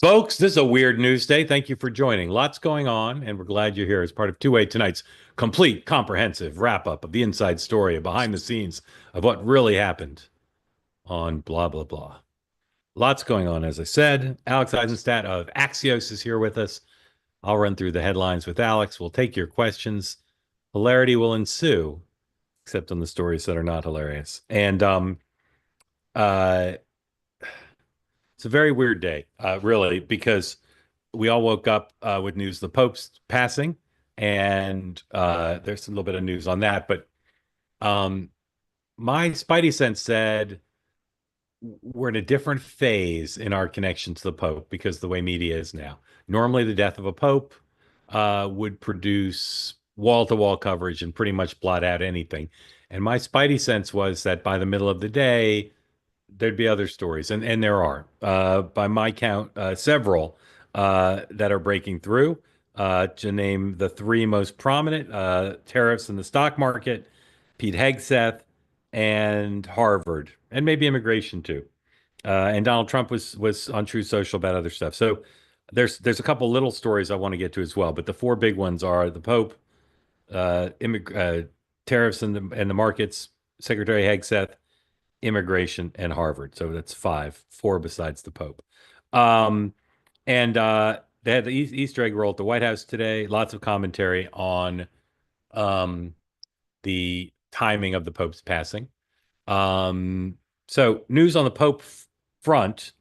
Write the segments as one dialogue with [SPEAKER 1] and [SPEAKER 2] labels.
[SPEAKER 1] Folks, this is a weird news day. Thank you for joining. Lots going on, and we're glad you're here as part of Two-Way tonight's complete, comprehensive wrap-up of the inside story, behind the scenes of what really happened on blah, blah, blah. Lots going on, as I said. Alex Isenstadt of Axios is here with us. I'll run through the headlines with Alex. We'll take your questions. Hilarity will ensue, except on the stories that are not hilarious. And uh, it's a very weird day, really, because we all woke up with news of the Pope's passing, and there's a little bit of news on that. But um, my spidey sense said we're in a different phase in our connection to the Pope because of the way media is now. Normally, the death of a Pope would produce wall-to-wall coverage and pretty much blot out anything. And my spidey sense was that by the middle of the day, there'd be other stories, and there are, by my count, several that are breaking through. To name the three most prominent: tariffs in the stock market, Pete Hegseth, and Harvard, and maybe immigration too. And Donald Trump was on True Social about other stuff. So there's a couple little stories I want to get to as well, but the four big ones are the Pope, tariffs in the markets, Secretary Hegseth, immigration, and Harvard. So that's four besides the Pope. And they had the Easter egg roll at the White House today. Lots of commentary on the timing of the Pope's passing. So news on the Pope front.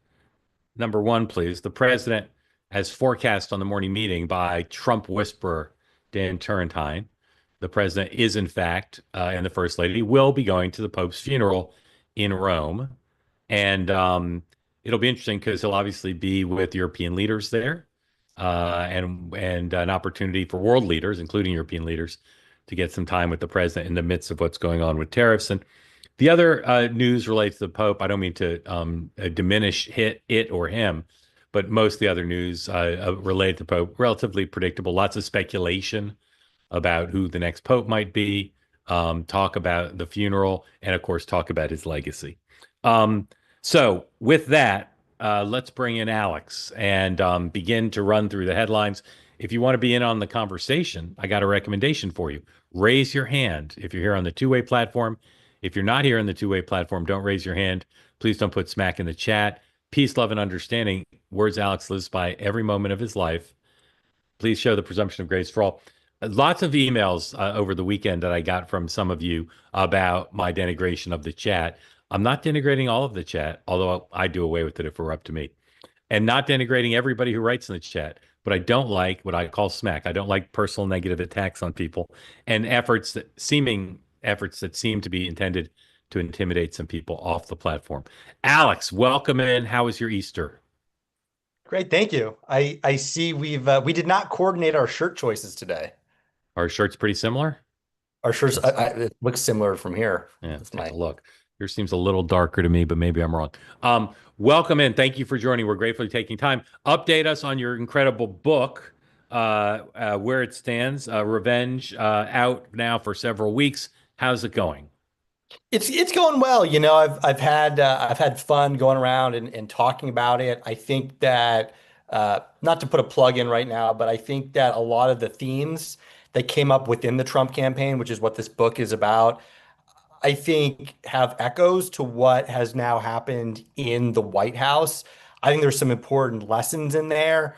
[SPEAKER 1] Number one, please. The president, as forecast on the morning meeting by Trump whisperer Dan Turrentine, the president is, in fact, and the First Lady will be going to the Pope's funeral in Rome. And it'll be interesting because he'll obviously be with European leaders there, and an opportunity for world leaders, including European leaders, to get some time with the president in the midst of what's going on with tariffs. And the other news relates to the Pope. I don't mean to diminish it or him, but most of the other news related to Pope, relatively predictable. Lots of speculation about who the next Pope might be, talk about the funeral, and of course, talk about his legacy. So with that, let's bring in Alex and begin to run through the headlines. If you want to be in on the conversation, I got a recommendation for you. Raise your hand if you're here on the Two-Way platform. If you're not here on the Two-Way platform, don't raise your hand. Please don't put smack in the chat. Peace, love, and understanding. Words Alex lives by every moment of his life. Please show the presumption of grace for all. Lots of emails over the weekend that I got from some of you about my denigration of the chat. I'm not denigrating all of the chat, although I do away with it if it were up to me. And not denigrating everybody who writes in the chat. But I don't like what I call smack. I don't like personal negative attacks on people and efforts that seem to be intended to intimidate some people off the platform. Alex, welcome in. How was your Easter?
[SPEAKER 2] Great, thank you. I see we did not coordinate our shirt choices today.
[SPEAKER 1] Our shirts pretty similar?
[SPEAKER 2] Our shirts it looks similar from here.
[SPEAKER 1] Yeah,
[SPEAKER 2] That's
[SPEAKER 1] take
[SPEAKER 2] my
[SPEAKER 1] a look. Yours seems a little darker to me, but maybe I'm wrong. Welcome in. Thank you for joining. We're grateful for taking time. Update us on your incredible book, where it stands. Revenge, out now for several weeks. How's it going?
[SPEAKER 2] It's going well. I've had fun going around and talking about it. I think that not to put a plug in right now, but I think that a lot of the themes that came up within the Trump campaign, which is what this book is about, I think have echoes to what has now happened in the White House. I think there's some important lessons in there.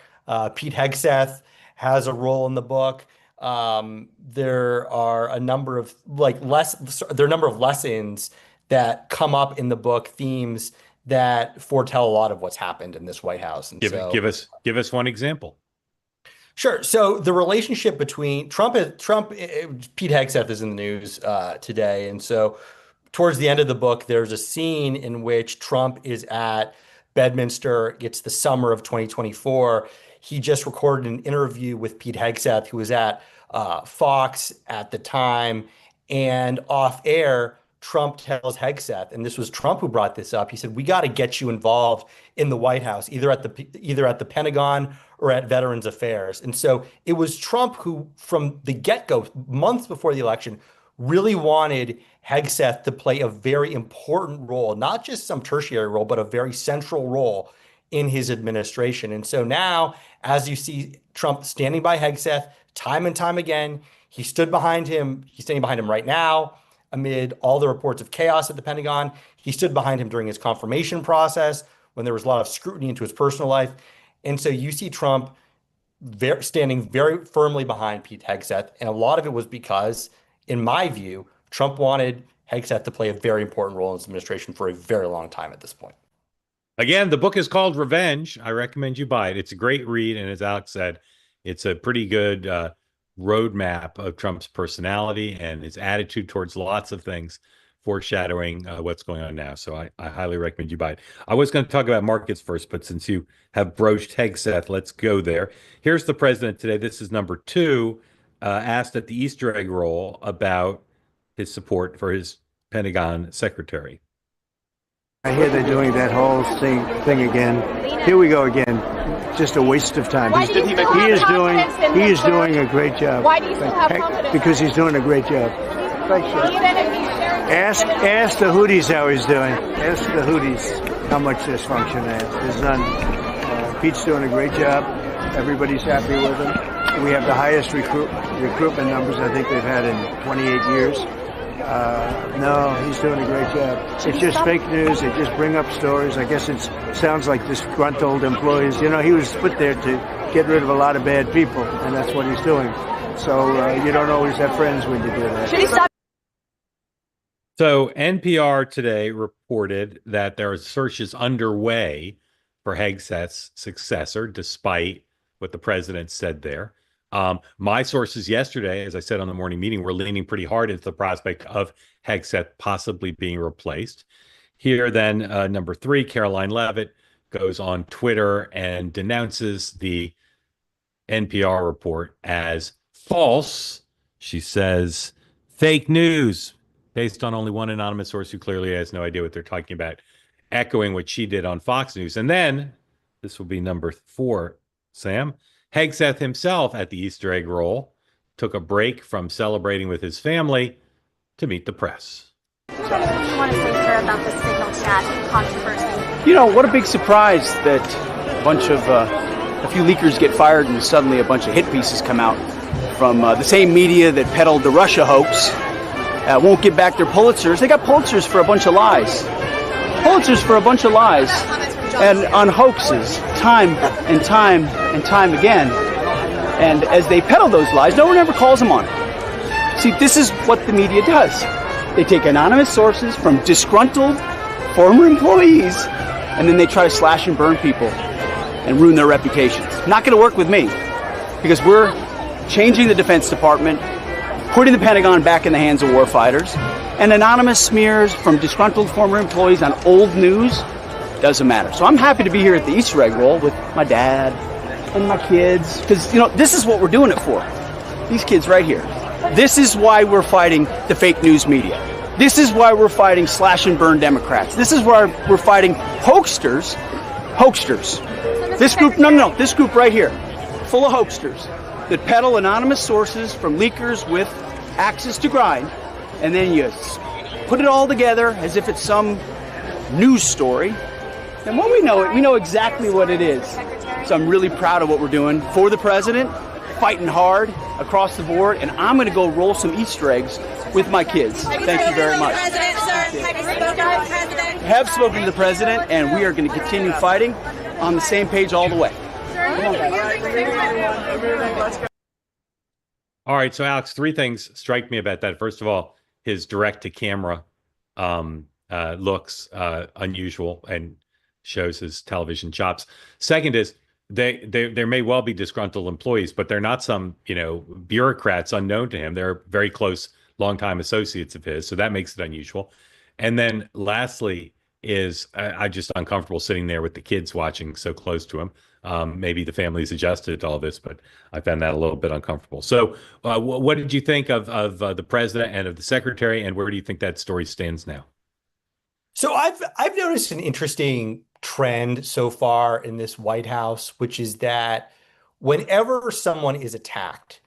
[SPEAKER 2] Pete Hegseth has a role in the book. There are a number of there are a number of lessons that come up in the book, themes that foretell a lot of what's happened in this White House. And so
[SPEAKER 1] Give us one example.
[SPEAKER 2] Sure. So the relationship between Pete Hegseth is in the news today, and so towards the end of the book, there's a scene in which Trump is at Bedminster. It's the summer of 2024. He just recorded an interview with Pete Hegseth, who was at Fox at the time, and off air, Trump tells Hegseth, and this was Trump who brought this up. He said, "We got to get you involved in the White House, either at the Pentagon or at Veterans Affairs." And so it was Trump who, from the get-go, months before the election, really wanted Hegseth to play a very important role, not just some tertiary role, but a very central role in his administration. And so now, as you see Trump standing by Hegseth time and time again, he stood behind him. He's standing behind him right now amid all the reports of chaos at the Pentagon. He stood behind him during his confirmation process when there was a lot of scrutiny into his personal life. And so you see Trump standing very firmly behind Pete Hegseth. And a lot of it was because, in my view, Trump wanted Hegseth to play a very important role in his administration for a very long time at this point.
[SPEAKER 1] Again, the book is called Revenge. I recommend you buy it. It's a great read. And as Alex said, it's a pretty good roadmap of Trump's personality and his attitude towards lots of things, foreshadowing what's going on now. So I highly recommend you buy it. I was going to talk about markets first, but since you have broached Hegseth, let's go there. Here's the president today. This is number 2, asked at the Easter egg roll about his support for his Pentagon secretary.
[SPEAKER 3] I hear they're doing that whole thing again. Here we go again. Just a waste of time. He is doing a great job.
[SPEAKER 4] Why do you still have confidence?
[SPEAKER 3] Because he's doing a great job. Thanks. Ask the Houthis how he's doing. Ask the Houthis how much dysfunction they have. There's none. Pete's doing a great job. Everybody's happy with him. We have the highest recruitment numbers I think they've had in 28 years. No, he's doing a great job. It's just fake news. They just bring up stories. I guess it sounds like disgruntled employees. You know, he was put there to get rid of a lot of bad people, and that's what he's doing. So you don't always have friends when you do that.
[SPEAKER 4] Should he stop?
[SPEAKER 1] So NPR today reported that there are searches underway for Hegseth's successor, despite what the president said there. My sources yesterday, as I said on the morning meeting, were leaning pretty hard into the prospect of Hegseth possibly being replaced. Here then, number 3, Caroline Leavitt goes on Twitter and denounces the NPR report as false. She says, fake news, based on only one anonymous source who clearly has no idea what they're talking about, echoing what she did on Fox News. And then, this will be number 4, Sam, Hegseth himself at the Easter egg roll took a break from celebrating with his family to meet the press.
[SPEAKER 4] What do you want to say, sir, about the signal chat controversy?
[SPEAKER 5] You know, what a big surprise that a few leakers get fired and suddenly a bunch of hit pieces come out from the same media that peddled the Russia hoax. Won't give back their Pulitzers. They got Pulitzers for a bunch of lies. Pulitzers for a bunch of lies. And on hoaxes, time and time and time again. And as they peddle those lies, no one ever calls them on it. See, this is what the media does. They take anonymous sources from disgruntled former employees, and then they try to slash and burn people and ruin their reputations. Not going to work with me, because we're changing the Defense Department, putting the Pentagon back in the hands of warfighters, and anonymous smears from disgruntled former employees on old news doesn't matter. So I'm happy to be here at the Easter egg roll with my dad and my kids, because, you know, this is what we're doing it for. These kids right here. This is why we're fighting the fake news media. This is why we're fighting slash and burn Democrats. This is why we're fighting hoaxsters. This group, this group right here, full of hoaxsters that peddle anonymous sources from leakers with axes to grind, and then you put it all together as if it's some news story. And when we know it, we know exactly what it is. So I'm really proud of what we're doing for the president, fighting hard across the board, and I'm going to go roll some Easter eggs with my kids. Thank you very much. Have spoken to the president, and we are going to continue fighting on the same page all the way.
[SPEAKER 1] All right, so Alex, 3 things strike me about that. First of all, his direct-to-camera looks unusual and shows his television chops. Second is there may well be disgruntled employees, but they're not some, bureaucrats unknown to him. They're very close, longtime associates of his, so that makes it unusual. And then lastly is I'm just uncomfortable sitting there with the kids watching so close to him. Maybe the family's adjusted to all this, but I found that a little bit uncomfortable. So what did you think of the president and of the secretary, and where do you think that story stands now?
[SPEAKER 2] So I've noticed an interesting trend so far in this White House, which is that whenever someone is attacked,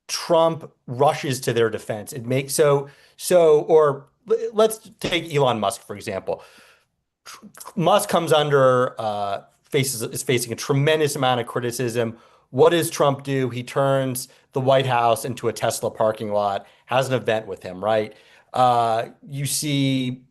[SPEAKER 2] Trump rushes to their defense. It makes or let's take Elon Musk, for example. Musk comes under is facing a tremendous amount of criticism. What does Trump do? He turns the White House into a Tesla parking lot, has an event with him, right? You see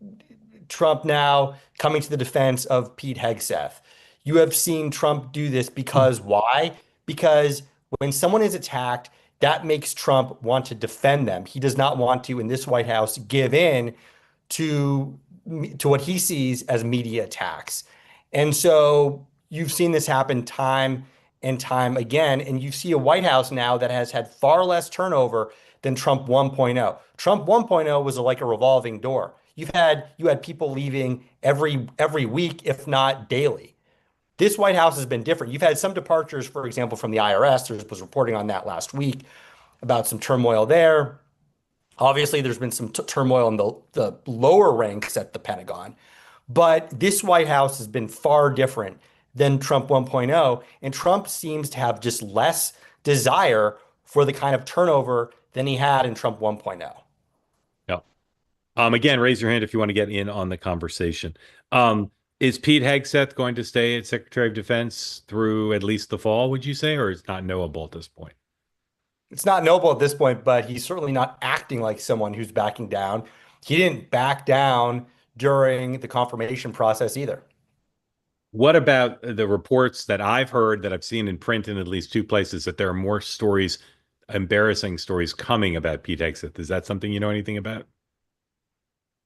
[SPEAKER 2] Trump now coming to the defense of Pete Hegseth. You have seen Trump do this because why? Because when someone is attacked, that makes Trump want to defend them. He does not want to, in this White House, give in to what he sees as media attacks. And so you've seen this happen time and time again. And you see a White House now that has had far less turnover than Trump 1.0. Trump 1.0 was like a revolving door. You had people leaving every week, if not daily. This White House has been different. You've had some departures, for example, from the IRS. There was reporting on that last week about some turmoil there. Obviously, there's been some turmoil in the lower ranks at the Pentagon. But this White House has been far different than Trump 1.0. And Trump seems to have just less desire for the kind of turnover than he had in Trump 1.0.
[SPEAKER 1] Yeah. Again, raise your hand if you want to get in on the conversation. Is Pete Hegseth going to stay as Secretary of Defense through at least the fall, would you say, or is it not knowable at this point?
[SPEAKER 2] It's not noble at this point, but he's certainly not acting like someone who's backing down. He didn't back down during the confirmation process either.
[SPEAKER 1] What about the reports that I've heard that I've seen in print in at least two places that there are more stories, embarrassing stories coming about Pete Hegseth? Is that something you know anything about?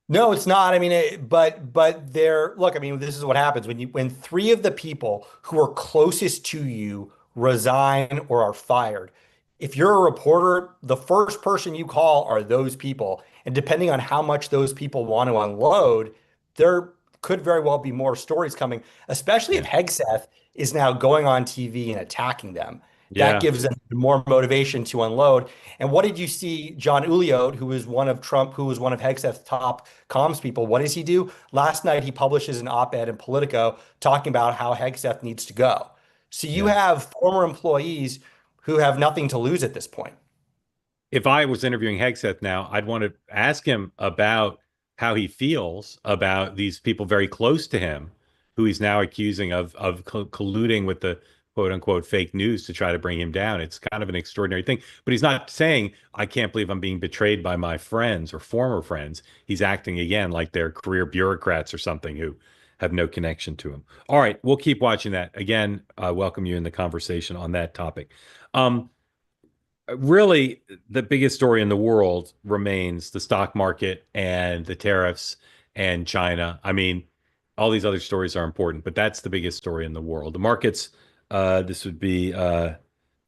[SPEAKER 2] No, it's not. I mean, but there. Look, I mean, this is what happens when three of the people who are closest to you resign or are fired. If you're a reporter, the first person you call are those people, and depending on how much those people want to unload, there could very well be more stories coming. Especially if Hegseth is now going on TV and attacking them. That gives them more motivation to unload. And what did you see John Uliot, who was one of Hegseth's top comms people, what does he do? Last night, he publishes an op-ed in Politico talking about how Hegseth needs to go. So you have former employees who have nothing to lose at this point.
[SPEAKER 1] If I was interviewing Hegseth now, I'd want to ask him about how he feels about these people very close to him, who he's now accusing of colluding with the quote unquote fake news to try to bring him down. It's kind of an extraordinary thing, but he's not saying, I can't believe I'm being betrayed by my friends or former friends. He's acting again like they're career bureaucrats or something who have no connection to him. All right, we'll keep watching that. Again, I welcome you in the conversation on that topic. Really, the biggest story in the world remains the stock market and the tariffs and China. I mean, all these other stories are important, but that's the biggest story in the world. The markets, this would be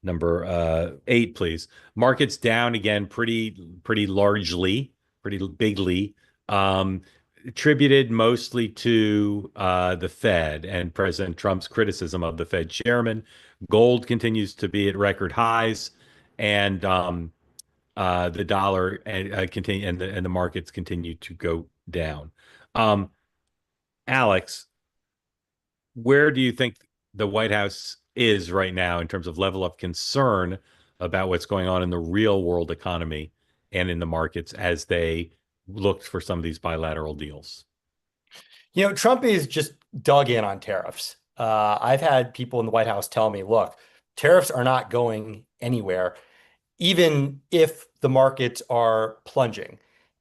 [SPEAKER 1] number 8, please. Markets down again, pretty largely, pretty bigly, attributed mostly to the Fed and President Trump's criticism of the Fed chairman. Gold continues to be at record highs, and the dollar continue and the markets continue to go down. Alex, where do you think the White House is right now in terms of level of concern about what's going on in the real world economy and in the markets as they looked for some of these bilateral deals?
[SPEAKER 2] You know, Trump is just dug in on tariffs. I've had people in the White House tell me, look, tariffs are not going anywhere, even if the markets are plunging.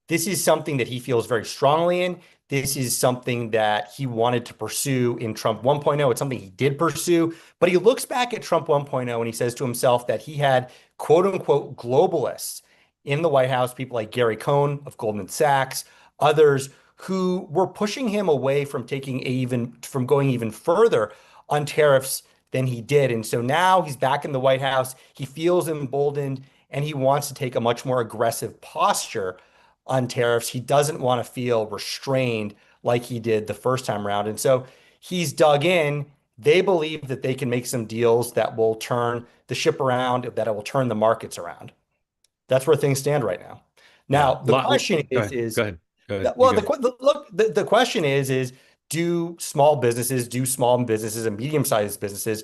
[SPEAKER 2] This is something that he feels very strongly in. This is something that he wanted to pursue in Trump 1.0. It's something he did pursue, but he looks back at Trump 1.0 and he says to himself that he had quote unquote globalists in the White House, people like Gary Cohn of Goldman Sachs, others who were pushing him away from going even further on tariffs than he did. And so now he's back in the White House. He feels emboldened and he wants to take a much more aggressive posture on tariffs. He doesn't want to feel restrained like he did the first time around. And so he's dug in. They believe that they can make some deals that will turn the ship around, that it will turn the markets around. That's where things stand right now. Now, the question is,
[SPEAKER 1] go ahead.
[SPEAKER 2] Well, the question is, do small businesses and medium-sized businesses,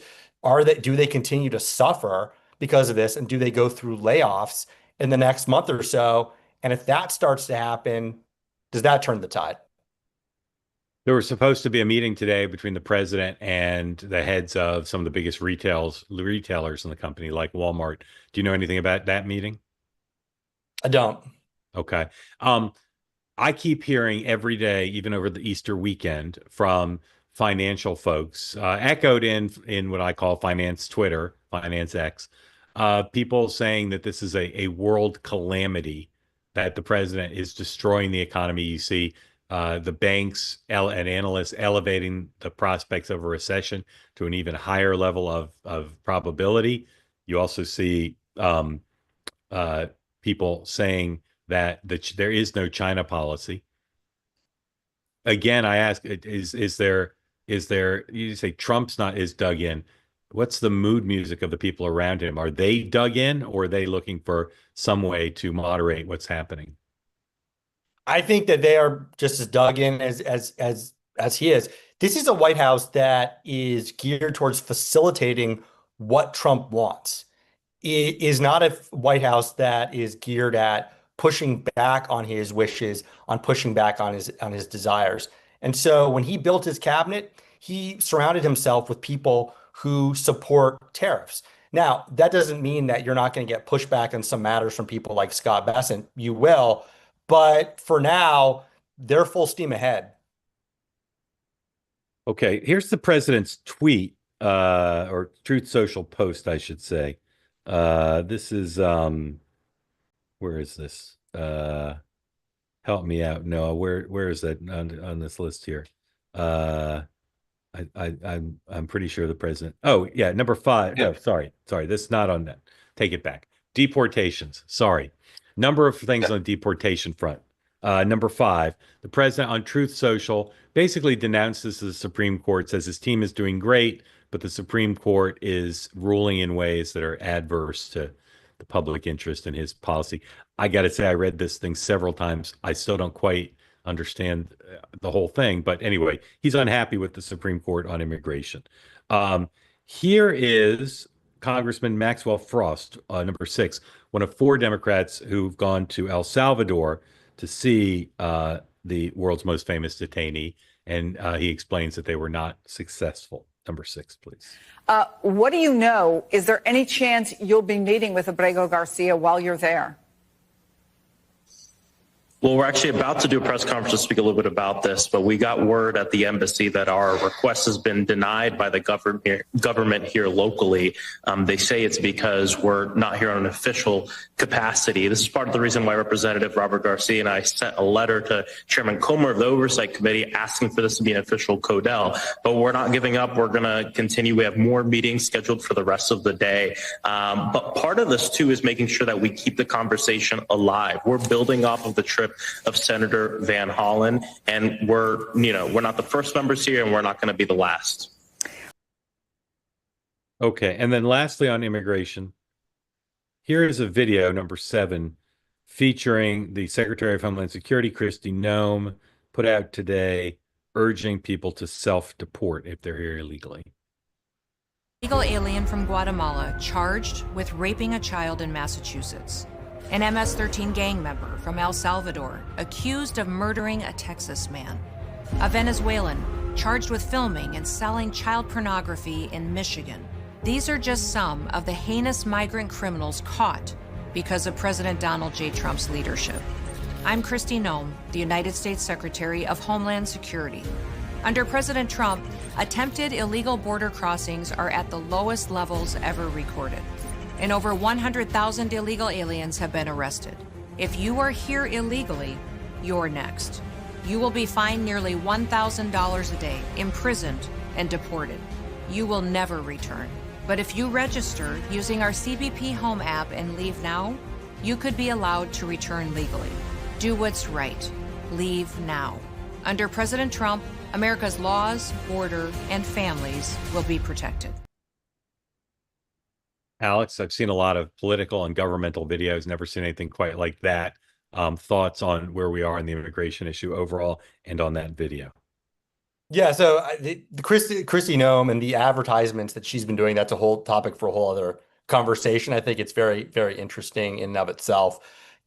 [SPEAKER 2] do they continue to suffer because of this? And do they go through layoffs in the next month or so? And if that starts to happen, does that turn the tide?
[SPEAKER 1] There was supposed to be a meeting today between the president and the heads of some of the biggest retailers in the company, like Walmart. Do you know anything about that meeting?
[SPEAKER 2] I don't.
[SPEAKER 1] Okay. I keep hearing every day, even over the Easter weekend, from financial folks, echoed in what I call finance Twitter, finance X, people saying that this is a world calamity, that the president is destroying the economy. You see the banks and analysts elevating the prospects of a recession to an even higher level of probability. You also see people saying that there is no China policy. Again, I ask, is there, you say Trump's not is dug in. What's the mood music of the people around him? Are they dug in, or are they looking for some way to moderate what's happening?
[SPEAKER 2] I think that they are just as dug in as he is. This is a White House that is geared towards facilitating what Trump wants. It is not a White House that is geared at pushing back on his wishes, on pushing back on his desires. And so when he built his cabinet, he surrounded himself with people who support tariffs. Now, that doesn't mean that you're not going to get pushback on some matters from people like Scott Bessent. You will. But for now, they're full steam ahead.
[SPEAKER 1] Okay, here's the president's tweet, or Truth Social post, I should say. This is where is this? Help me out, Noah. Where is that on this list here? I'm pretty sure the president. Oh yeah, number 5. No, sorry. This is not on that. Take it back. Deportations. Sorry. Number of things on deportation front. Number 5, the president on Truth Social basically denounces the Supreme Court, says his team is doing great, but the Supreme Court is ruling in ways that are adverse to the public interest in his policy. I got to say, I read this thing several times. I still don't quite understand the whole thing. But anyway, he's unhappy with the Supreme Court on immigration. Here is Congressman Maxwell Frost, number 6, one of 4 Democrats who've gone to El Salvador to see the world's most famous detainee. And he explains that they were not successful. Number 6, please.
[SPEAKER 6] What do you know? Is there any chance you'll be meeting with Abrego Garcia while you're there?
[SPEAKER 7] Well, we're actually about to do a press conference to speak a little bit about this, but we got word at the embassy that our request has been denied by the government here locally. They say it's because we're not here on an official capacity. This is part of the reason why Representative Robert Garcia and I sent a letter to Chairman Comer of the Oversight Committee asking for this to be an official CODEL. But we're not giving up. We're going to continue. We have more meetings scheduled for the rest of the day. But part of this, too, is making sure that we keep the conversation alive. We're building off of the trip of Senator Van Hollen, and we're not the first members here, and we're not going to be the last.
[SPEAKER 1] Okay, and then lastly on immigration, here is a video, number 7, featuring the Secretary of Homeland Security, Kristi Noem, put out today, urging people to self-deport if they're here illegally.
[SPEAKER 8] Illegal alien from Guatemala charged with raping a child in Massachusetts. An MS-13 gang member from El Salvador accused of murdering a Texas man. A Venezuelan charged with filming and selling child pornography in Michigan. These are just some of the heinous migrant criminals caught because of President Donald J. Trump's leadership. I'm Kristi Noem, the United States Secretary of Homeland Security. Under President Trump, attempted illegal border crossings are at the lowest levels ever recorded, and over 100,000 illegal aliens have been arrested. If you are here illegally, you're next. You will be fined nearly $1,000 a day, imprisoned, and deported. You will never return. But if you register using our CBP Home app and leave now, you could be allowed to return legally. Do what's right. Leave now. Under President Trump, America's laws, border, and families will be protected.
[SPEAKER 1] Alex, I've seen a lot of political and governmental videos, never seen anything quite like that. Thoughts on where we are in the immigration issue overall and on that video?
[SPEAKER 2] Yeah, so the Kristi Noem and the advertisements that she's been doing, that's a whole topic for a whole other conversation. I think it's very, very interesting in and of itself.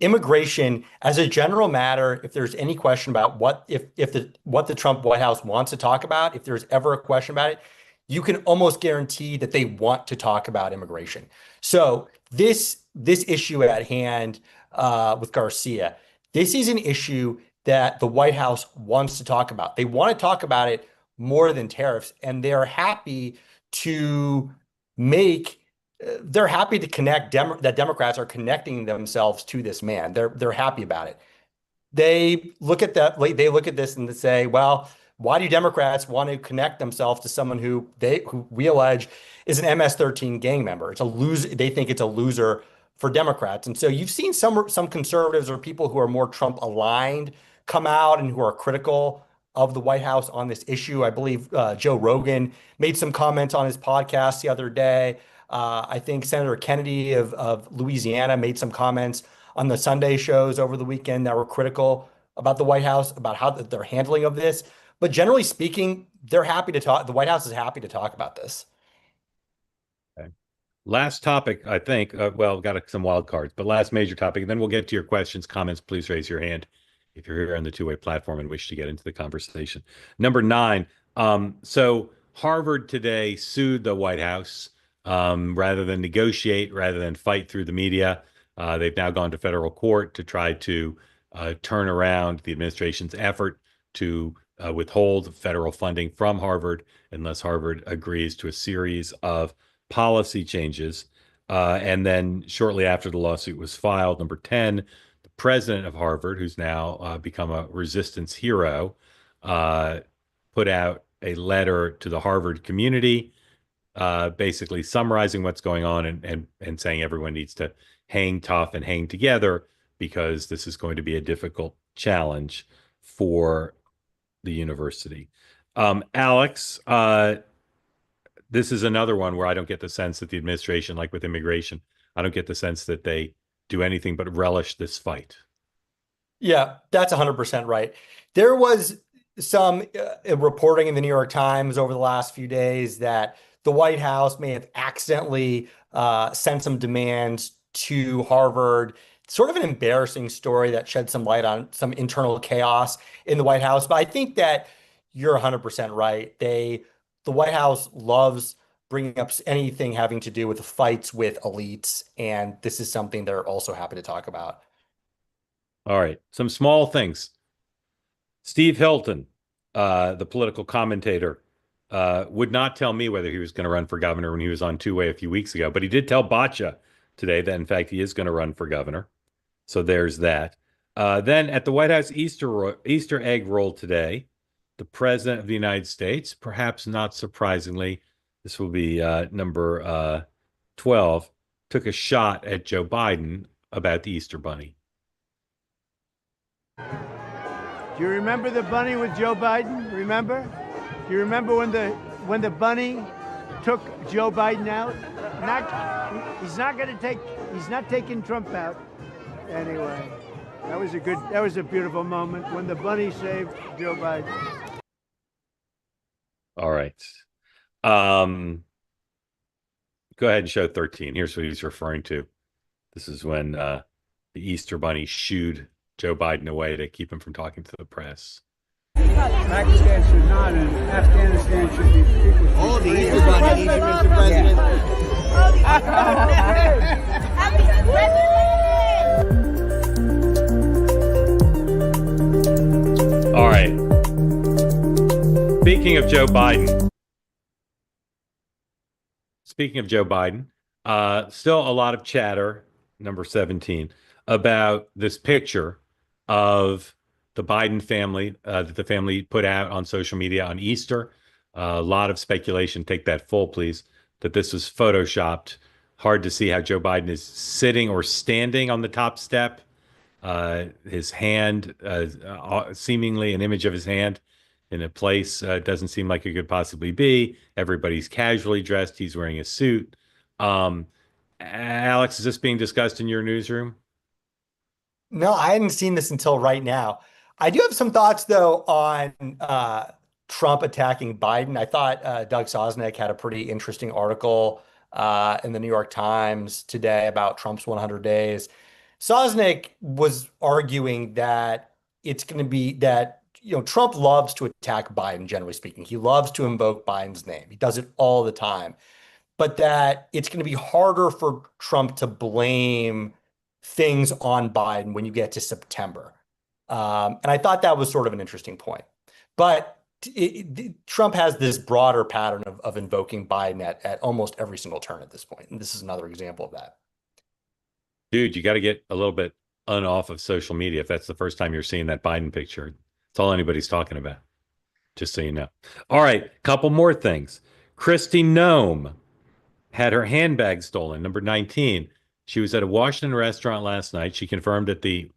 [SPEAKER 2] immigration, as a general matter, if there's any question about what the Trump White House wants to talk about, if there's ever a question about it, you can almost guarantee that they want to talk about immigration. So this issue at hand with Garcia, this is an issue that the White House wants to talk about. They want to talk about it more than tariffs, and they're happy to make. They're happy to connect that Democrats are connecting themselves to this man. They're happy about it. They look at that. They look at this and they say, "Well, why do Democrats want to connect themselves to someone who we allege is an MS-13 gang member? It's a loser. They think it's a loser for Democrats." And so you've seen some conservatives or people who are more Trump aligned come out and who are critical of the White House on this issue. I believe Joe Rogan made some comments on his podcast the other day. I think Senator Kennedy of Louisiana made some comments on the Sunday shows over the weekend that were critical about the White House, about how their handling of this. But generally speaking, they're happy to talk. The White House is happy to talk about this.
[SPEAKER 1] Okay. Last topic, I think. Got some wild cards, but last major topic, and then we'll get to your questions, comments. Please raise your hand if you're here on the two-way platform and wish to get into the conversation. Number 9. So Harvard today sued the White House rather than negotiate, rather than fight through the media. They've now gone to federal court to try to turn around the administration's effort to withhold federal funding from Harvard unless Harvard agrees to a series of policy changes. And then shortly after the lawsuit was filed, number 10, the president of Harvard, who's now become a resistance hero, put out a letter to the Harvard community, basically summarizing what's going on and saying everyone needs to hang tough and hang together because this is going to be a difficult challenge for the university. Alex, this is another one where I don't get the sense that the administration, like with immigration, I don't get the sense that they do anything but relish this fight.
[SPEAKER 2] Yeah, that's 100% right. There was some reporting in the New York Times over the last few days that the White House may have accidentally sent some demands to Harvard. Sort of an embarrassing story that shed some light on some internal chaos in the White House. But I think that you're 100% right. The White House loves bringing up anything having to do with the fights with elites, and this is something they're also happy to talk about.
[SPEAKER 1] All right, some small things. Steve Hilton, the political commentator, would not tell me whether he was going to run for governor when he was on two-way a few weeks ago, but he did tell Batya today that, in fact, he is going to run for governor. So there's that. Then at the White House Easter egg roll today, the President of the United States, perhaps not surprisingly, this will be number 12, took a shot at Joe Biden about the Easter Bunny.
[SPEAKER 3] Do you remember the bunny with Joe Biden? Remember? Do you remember when the bunny took Joe Biden out? He's not taking Trump out. Anyway, that was a beautiful moment when the bunny saved Joe Biden.
[SPEAKER 1] All right. Go ahead and show 13. Here's what he's referring to. This is when the Easter Bunny shooed Joe Biden away to keep him from talking to the press.
[SPEAKER 3] Pakistan should not, and Afghanistan should be people.
[SPEAKER 9] Oh, the Easter Bunny, Mr. President.
[SPEAKER 4] Happy President!
[SPEAKER 1] All right. Speaking of Joe Biden, still a lot of chatter, number 17, about this picture of the Biden family that the family put out on social media on Easter. A lot of speculation, take that full, please, that this was photoshopped. Hard to see how Joe Biden is sitting or standing on the top step. His hand, seemingly an image of his hand in a place doesn't seem like it could possibly be. Everybody's casually dressed. He's wearing a suit. Alex, is this being discussed in your newsroom?
[SPEAKER 2] No, I hadn't seen this until right now. I do have some thoughts, though, on Trump attacking Biden. I thought Doug Sosnick had a pretty interesting article in the New York Times today about Trump's 100 days. Sosnick was arguing that it's going to be that, Trump loves to attack Biden, generally speaking. He loves to invoke Biden's name. He does it all the time. But that it's going to be harder for Trump to blame things on Biden when you get to September. And I thought that was sort of an interesting point. But Trump has this broader pattern of invoking Biden at almost every single turn at this point. And this is another example of that.
[SPEAKER 1] Dude, you got to get a little bit off of social media if that's the first time you're seeing that Biden picture. It's all anybody's talking about, just so you know. All right, couple more things. Kristi Noem had her handbag stolen, number 19. She was at a Washington restaurant last night. She confirmed at the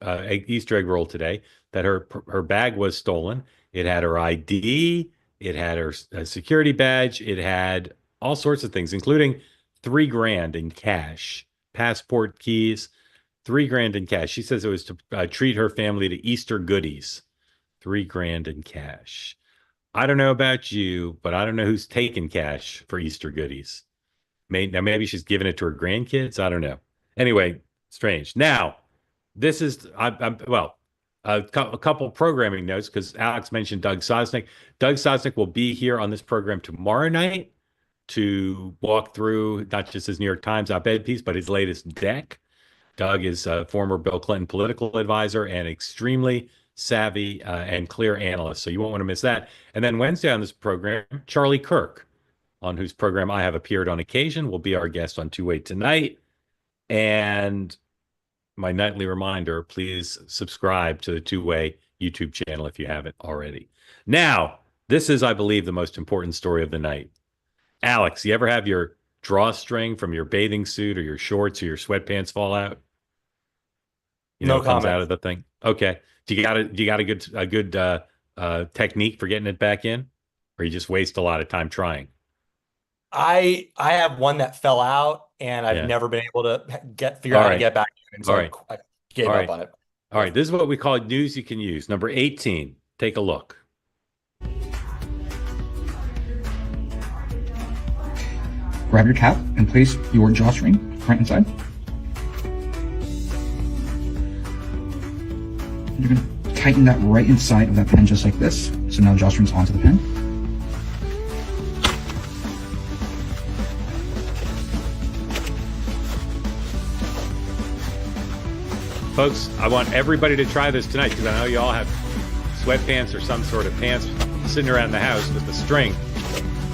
[SPEAKER 1] Easter egg roll today that her bag was stolen. It had her ID, it had her security badge, it had all sorts of things, including $3,000 in cash, passport, keys, $3,000 in cash. She says it was to treat her family to Easter goodies. $3,000 in cash. I don't know about you, but I don't know who's taking cash for Easter goodies. Now, maybe she's giving it to her grandkids. I don't know. Anyway, strange. Now, this is, a couple programming notes because Alex mentioned Doug Sosnick. Doug Sosnick will be here on this program tomorrow night to walk through not just his New York Times op-ed piece, but his latest deck. Doug is a former Bill Clinton political advisor and extremely savvy and clear analyst. So you won't want to miss that. And then Wednesday on this program, Charlie Kirk, on whose program I have appeared on occasion, will be our guest on Two Way Tonight. And my nightly reminder, please subscribe to the Two Way YouTube channel if you haven't already. Now, this is, I believe, the most important story of the night. Alex, you ever have your drawstring from your bathing suit or your shorts or your sweatpants fall out?
[SPEAKER 2] No
[SPEAKER 1] it comes
[SPEAKER 2] comment.
[SPEAKER 1] out of the thing. Okay. Do you got a good technique for getting it back in, or you just waste a lot of time trying?
[SPEAKER 2] I have one that fell out, and I've never been able to figure out how to get back in. And so I gave up on it.
[SPEAKER 1] All right. This is what we call news you can use. Number 18. Take a look.
[SPEAKER 10] Grab your cap and place your drawstring right inside. You're going to tighten that right inside of that pen just like this. So now the drawstring's onto the pen.
[SPEAKER 1] Folks, I want everybody to try this tonight because I know you all have sweatpants or some sort of pants sitting around the house with the string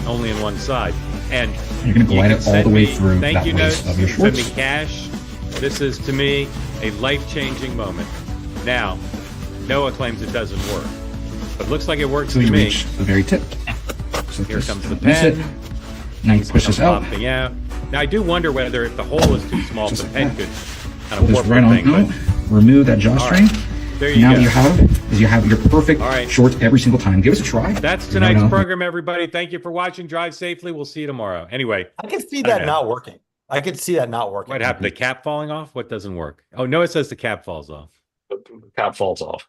[SPEAKER 1] only in one side. And
[SPEAKER 10] you're going to glide it all the way through that lace of your shorts.
[SPEAKER 1] Send me cash. This is, to me, a life-changing moment. Now, Noah claims it doesn't work, but it looks like it works to me.
[SPEAKER 10] Reach the very tip. So
[SPEAKER 1] here comes the pen.
[SPEAKER 10] Now you push this out.
[SPEAKER 1] Now, I do wonder whether if the hole is too small, the pen could kind of warp
[SPEAKER 10] right
[SPEAKER 1] the thing.
[SPEAKER 10] Out. Remove that drawstring.
[SPEAKER 1] Right. There you
[SPEAKER 10] now
[SPEAKER 1] go.
[SPEAKER 10] What you have your perfect shorts every single time. Give us a try.
[SPEAKER 1] That's tonight's program, everybody. Thank you for watching. Drive safely. We'll see you tomorrow. Anyway,
[SPEAKER 2] I can see that not working. I could see that not working.
[SPEAKER 1] What happened? The cap falling off? What doesn't work? Oh, no, it says the cap falls off.
[SPEAKER 2] The cap falls off.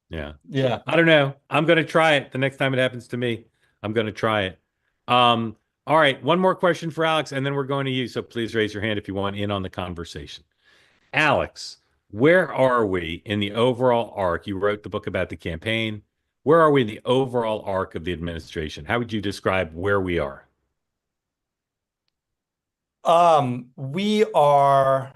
[SPEAKER 1] Yeah.
[SPEAKER 2] Yeah.
[SPEAKER 1] I don't know. I'm going to try it. The next time it happens to me, I'm going to try it. All right. One more question for Alex, and then we're going to you. So please raise your hand if you want in on the conversation. Alex, where are we in the overall arc? You wrote the book about the campaign. Where are we in the overall arc of the administration? How would you describe where we are?
[SPEAKER 2] We are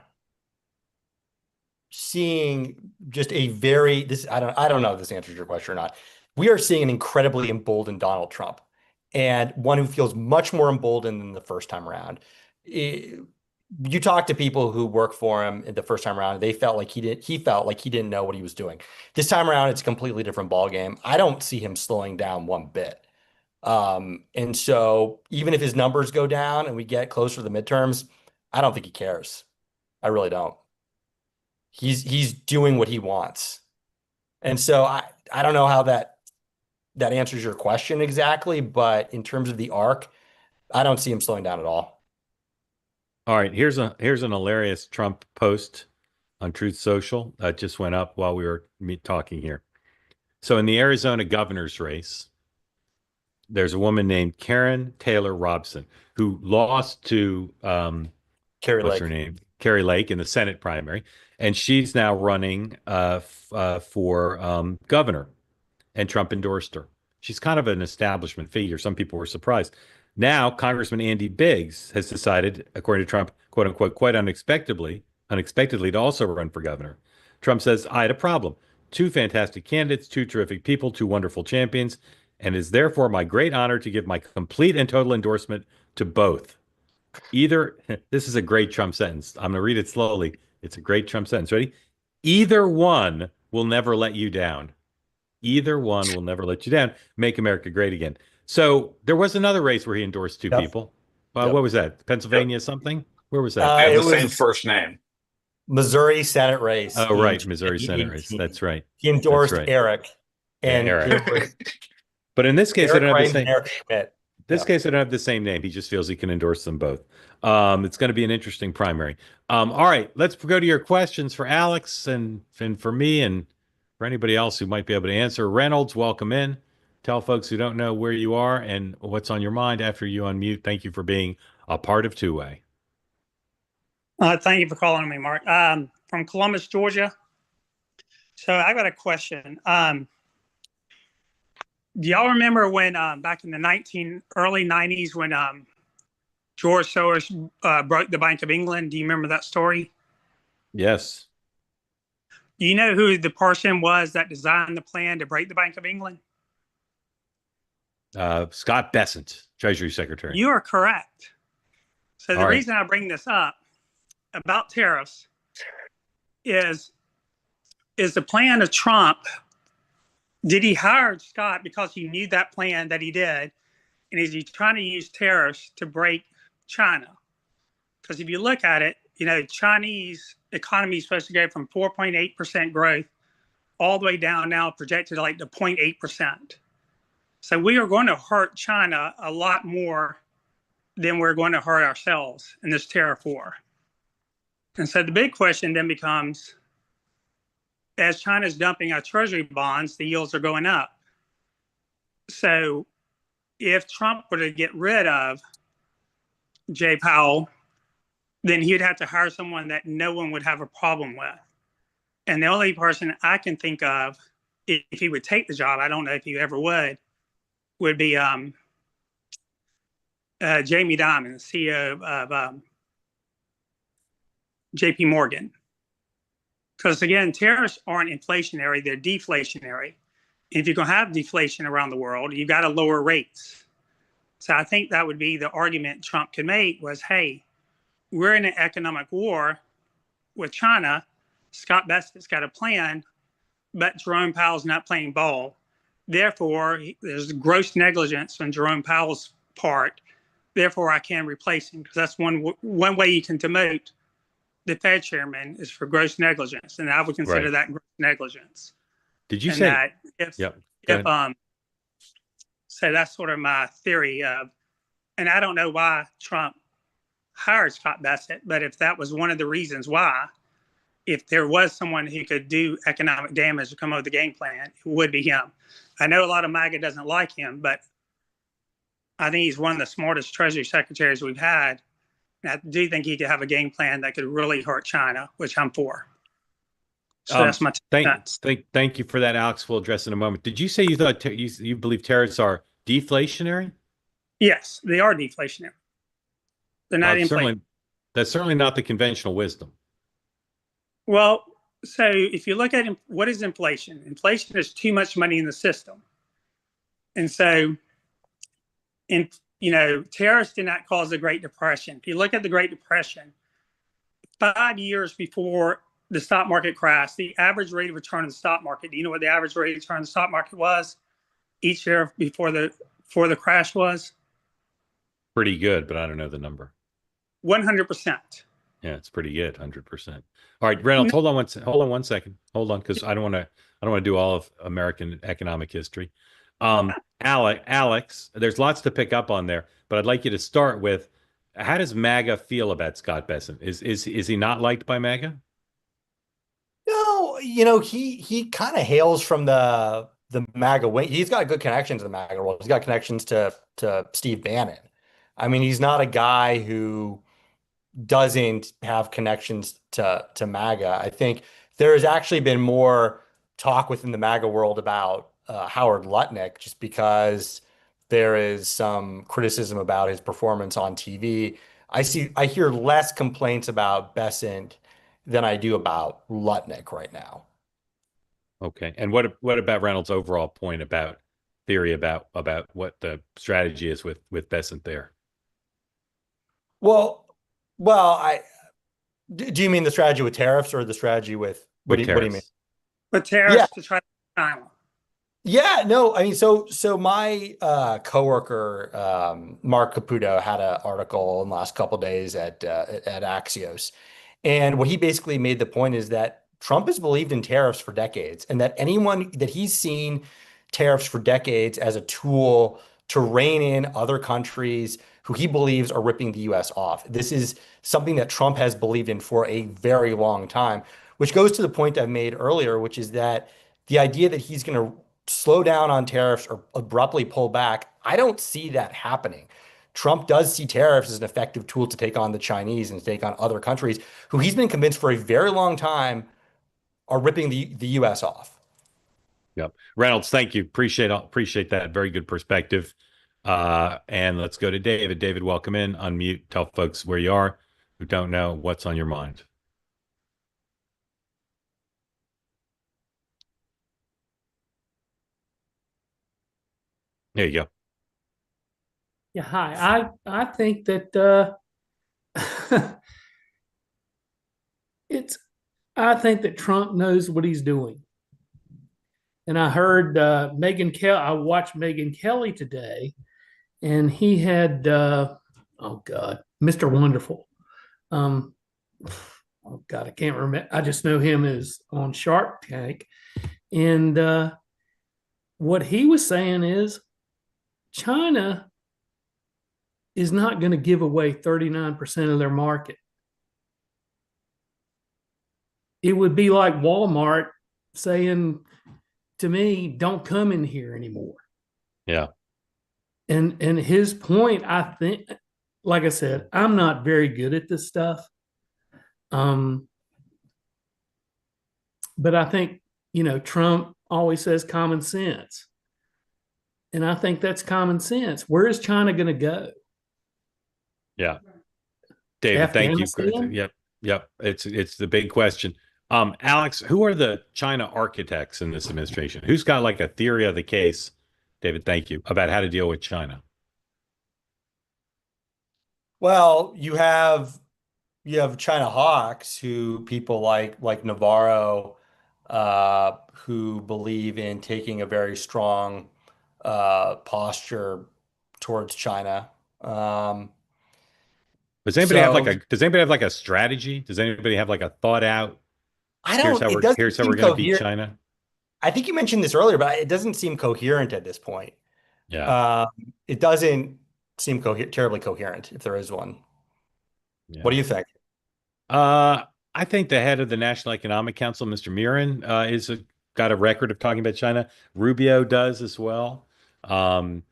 [SPEAKER 2] seeing just a very I don't know if this answers your question or not. We are seeing an incredibly emboldened Donald Trump, and one who feels much more emboldened than the first time around. You talk to people who work for him the first time around, they felt like he felt like he didn't know what he was doing. This time around, it's a completely different ballgame. I don't see him slowing down one bit. And so even if his numbers go down and we get closer to the midterms, I don't think he cares. I really don't. He's doing what he wants. And so I don't know how that answers your question exactly, but in terms of the arc, I don't see him slowing down at all.
[SPEAKER 1] All right, here's an hilarious Trump post on Truth Social that just went up while we were talking here. So in the Arizona governor's race, there's a woman named Karen Taylor Robson who lost to
[SPEAKER 2] Carrie
[SPEAKER 1] what's
[SPEAKER 2] Lake.
[SPEAKER 1] her name? Kari Lake in the Senate primary, and she's now running for governor, and Trump endorsed her. She's kind of an establishment figure. Some people were surprised. Now, Congressman Andy Biggs has decided, according to Trump, quote unquote, quite unexpectedly, to also run for governor. Trump says, I had a problem. Two fantastic candidates, two terrific people, two wonderful champions, and it is therefore my great honor to give my complete and total endorsement to both. Either, this is a great Trump sentence. I'm going to read it slowly. It's a great Trump sentence. Ready? Either one will never let you down. Either one will never let you down. Make America great again. So there was another race where he endorsed two people. What was that? Pennsylvania something? Where was that?
[SPEAKER 11] They have
[SPEAKER 2] It
[SPEAKER 11] the
[SPEAKER 2] was
[SPEAKER 11] same first name.
[SPEAKER 2] Missouri Senate race.
[SPEAKER 1] Oh, right. Missouri Senate race.
[SPEAKER 2] 2018.
[SPEAKER 1] That's right.
[SPEAKER 2] He endorsed
[SPEAKER 1] That's right.
[SPEAKER 2] Eric. And
[SPEAKER 1] Eric. But in this case, they
[SPEAKER 2] Eric
[SPEAKER 1] don't have the
[SPEAKER 2] Reins
[SPEAKER 1] same.
[SPEAKER 2] and Eric Schmidt.
[SPEAKER 1] This case, they don't have the same name. He just feels he can endorse them both. It's going to be an interesting primary. All right, let's go to your questions for Alex and for me and for anybody else who might be able to answer. Reynolds, welcome in. Tell folks who don't know where you are and what's on your mind after you unmute. Thank you for being a part of Two Way.
[SPEAKER 12] Thank you for calling me, Mark. From Columbus, Georgia. So I got a question. Do y'all remember when back in the early 90s when George Soros broke the Bank of England? Do you remember that story?
[SPEAKER 1] Yes.
[SPEAKER 12] Do you know who the person was that designed the plan to break the Bank of England?
[SPEAKER 1] Scott Bessent, Treasury Secretary.
[SPEAKER 12] You are correct. So the
[SPEAKER 1] All right.
[SPEAKER 12] reason I bring this up about tariffs is the plan of Trump. Did he hire Scott because he knew that plan that he did? And is he trying to use tariffs to break China? Because if you look at it, Chinese economy is supposed to go from 4.8% growth all the way down now projected like to 0.8%. So we are going to hurt China a lot more than we're going to hurt ourselves in this tariff war. And so the big question then becomes, as China's dumping our treasury bonds, the yields are going up. So if Trump were to get rid of Jay Powell, then he'd have to hire someone that no one would have a problem with. And the only person I can think of, if he would take the job, I don't know if he ever would be Jamie Dimon, the CEO of JP Morgan. Because again, tariffs aren't inflationary, they're deflationary. If you're going to have deflation around the world, you've got to lower rates. So I think that would be the argument Trump could make was, hey, we're in an economic war with China. Scott Bessett's got a plan, but Jerome Powell's not playing ball. Therefore, there's gross negligence on Jerome Powell's part. Therefore, I can replace him, because that's one way you can demote the Fed chairman is for gross negligence, and I would consider that gross negligence.
[SPEAKER 1] Did you
[SPEAKER 12] and
[SPEAKER 1] say
[SPEAKER 12] that so that's sort of my theory of, and I don't know why Trump hired Scott Bassett, but if that was one of the reasons why, if there was someone who could do economic damage to come up with a game plan, it would be him. I know a lot of MAGA doesn't like him, but I think he's one of the smartest Treasury secretaries we've had. And I do think he could have a game plan that could really hurt China, which I'm for. So that's my
[SPEAKER 1] thank you for that, Alex. We'll address in a moment. Did you say you thought you believe tariffs are deflationary?
[SPEAKER 12] Yes, they are deflationary. They're not inflationary.
[SPEAKER 1] That's certainly not the conventional wisdom. Well,
[SPEAKER 12] so if you look at what is inflation? Inflation is too much money in the system. And so, tariffs did not cause the Great Depression. If you look at the Great Depression, 5 years before the stock market crashed, the average rate of return in the stock market, do you know what the average rate of return in the stock market was each year before the crash was?
[SPEAKER 1] Pretty good, but I don't know the number.
[SPEAKER 12] 100%.
[SPEAKER 1] Yeah, it's pretty good, 100%. All right, Reynolds, hold on one second. Hold on, because I don't want to do all of American economic history. Alex, there's lots to pick up on there, but I'd like you to start with, how does MAGA feel about Scott Bessent? Is he not liked by MAGA?
[SPEAKER 2] No, he kind of hails from the MAGA wing. He's got good connections to the MAGA world. He's got connections to Steve Bannon. I mean, he's not a guy who doesn't have connections to MAGA. I think there has actually been more talk within the MAGA world about Howard Lutnick, just because there is some criticism about his performance on TV. I hear less complaints about Bessent than I do about Lutnick right now.
[SPEAKER 1] Okay. And what about Reynolds' overall point about theory about what the strategy is with Bessent there?
[SPEAKER 2] Well, I do you mean the strategy with tariffs or the strategy with
[SPEAKER 1] With
[SPEAKER 2] what do you mean?
[SPEAKER 1] tariffs.
[SPEAKER 12] But tariffs to try to China.
[SPEAKER 2] Yeah, no, I mean, so my coworker Mark Caputo had an article in the last couple days at Axios, and what he basically made the point is that Trump has believed in tariffs for decades, and that anyone that he's seen tariffs for decades as a tool to rein in other countries who he believes are ripping the U.S. off. This is something that Trump has believed in for a very long time, which goes to the point I made earlier, which is that the idea that he's going to slow down on tariffs or abruptly pull back, I don't see that happening. Trump does see tariffs as an effective tool to take on the Chinese and to take on other countries who he's been convinced for a very long time are ripping the U.S. off.
[SPEAKER 1] Yep. Reynolds, thank you. Appreciate that. Very good perspective. And let's go to David. David, welcome in. Unmute. Tell folks where you are who don't know what's on your mind. There you go.
[SPEAKER 11] Yeah, hi. I think that I think that Trump knows what he's doing. And I heard Megyn Kelly. I watched Megyn Kelly today, and he had oh God, Mr. Wonderful. Oh God, I can't remember. I just know him as on Shark Tank, and what he was saying is China is not going to give away 39% of their market. It would be like Walmart saying to me, don't come in here anymore.
[SPEAKER 1] Yeah.
[SPEAKER 11] And his point, I think, like I said, I'm not very good at this stuff. But I think, Trump always says common sense. And I think that's common sense. Where is China going to go?
[SPEAKER 1] Yeah. David, thank you. Yep. It's the big question. Alex, who are the China architects in this administration? Who's got like a theory of the case, David, thank you, about how to deal with China?
[SPEAKER 2] Well, you have China hawks who people like Navarro who believe in taking a very strong posture towards China.
[SPEAKER 1] Does anybody have like a strategy? Does anybody have like a thought out? Here's how we're going to beat China.
[SPEAKER 2] I think you mentioned this earlier, but it doesn't seem coherent at this point.
[SPEAKER 1] Yeah.
[SPEAKER 2] It doesn't seem terribly coherent, if there is one. Yeah. What do you think?
[SPEAKER 1] I think the head of the National Economic Council, Mr. Miran, got a record of talking about China. Rubio does as well. I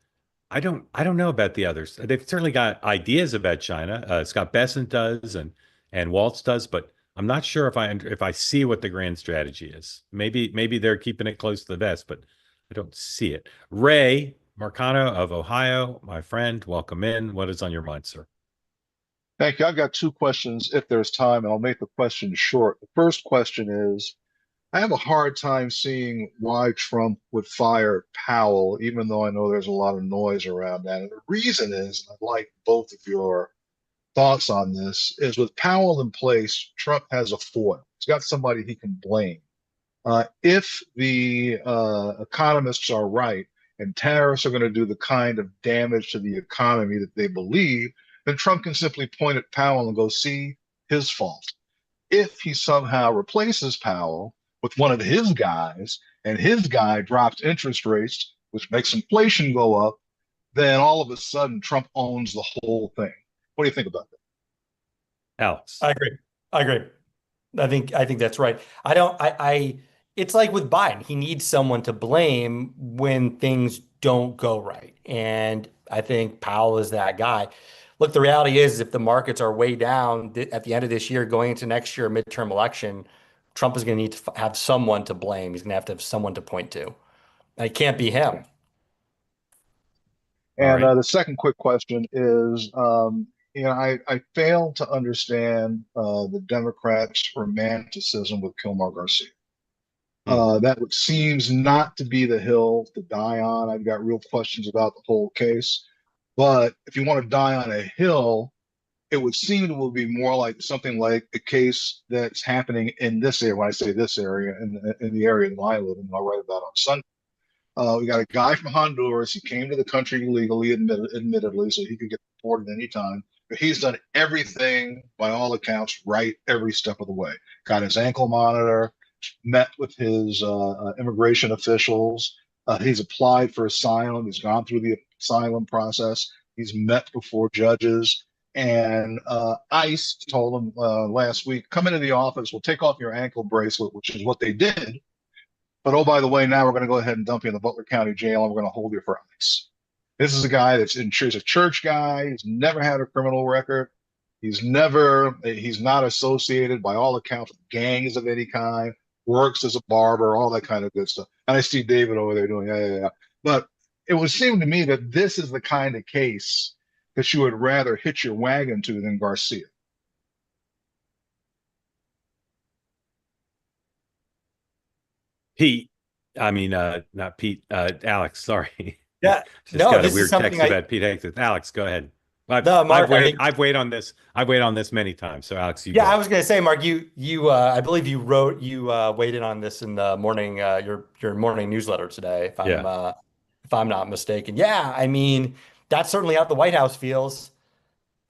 [SPEAKER 1] don't know about the others. They've certainly got ideas about China. Scott Bessent does, and Waltz does, but I'm not sure if I see what the grand strategy is. Maybe they're keeping it close to the vest, but I don't see it. Ray Marcano of Ohio, my friend, welcome in. What is on your mind, sir?
[SPEAKER 13] Thank you. I've got two questions if there's time, and I'll make the question short. The first question is, I have a hard time seeing why Trump would fire Powell, even though I know there's a lot of noise around that. And the reason is, and I'd like both of your thoughts on this, is with Powell in place, Trump has a foil. He's got somebody he can blame. If the economists are right and tariffs are going to do the kind of damage to the economy that they believe, then Trump can simply point at Powell and go, see, his fault. If he somehow replaces Powell with one of his guys, and his guy drops interest rates, which makes inflation go up, then all of a sudden Trump owns the whole thing. What do you think about that?
[SPEAKER 1] Alex.
[SPEAKER 2] I agree. I think that's right. It's like with Biden. He needs someone to blame when things don't go right. And I think Powell is that guy. look, the reality is if the markets are way down at the end of this year, going into next year, midterm election, Trump is going to need to have someone to blame. He's going to have someone to point to. And it can't be him.
[SPEAKER 13] And the second quick question is, I fail to understand the Democrats' romanticism with Kilmar Garcia. That seems not to be the hill to die on. I've got real questions about the whole case. But if you want to die on a hill, it would seem it would be more like something like a case that's happening in this area. When I say this area, in the area that I live in, I'll write about on Sunday. We got a guy from Honduras. He came to the country illegally, admittedly, so he could get deported anytime. But he's done everything, by all accounts, right every step of the way. Got his ankle monitor, met with his immigration officials. He's applied for asylum. He's gone through the asylum process. He's met before judges. And ICE told him last week, come into the office, we'll take off your ankle bracelet, which is what they did. But oh, by the way, now we're going to go ahead and dump you in the Butler County Jail, and we're going to hold you for ICE. This is a guy he's a church guy. He's never had a criminal record. He's not associated, by all accounts, with gangs of any kind. Works as a barber, all that kind of good stuff. And I see David over there doing, yeah. But it would seem to me that this is the kind of case that you would rather hitch your wagon to than Garcia.
[SPEAKER 1] Pete, I mean, not Pete, Alex, sorry.
[SPEAKER 2] Yeah,
[SPEAKER 1] just got a weird text about Pete Hexeth. Alex, go ahead. I've weighed on this. I've weighed on this many times. So Alex, you.
[SPEAKER 2] Yeah, I was going to say, Mark, I believe you weighed in on this in the morning, your morning newsletter today, if I'm not mistaken. Yeah, I mean, that's certainly how the White House feels.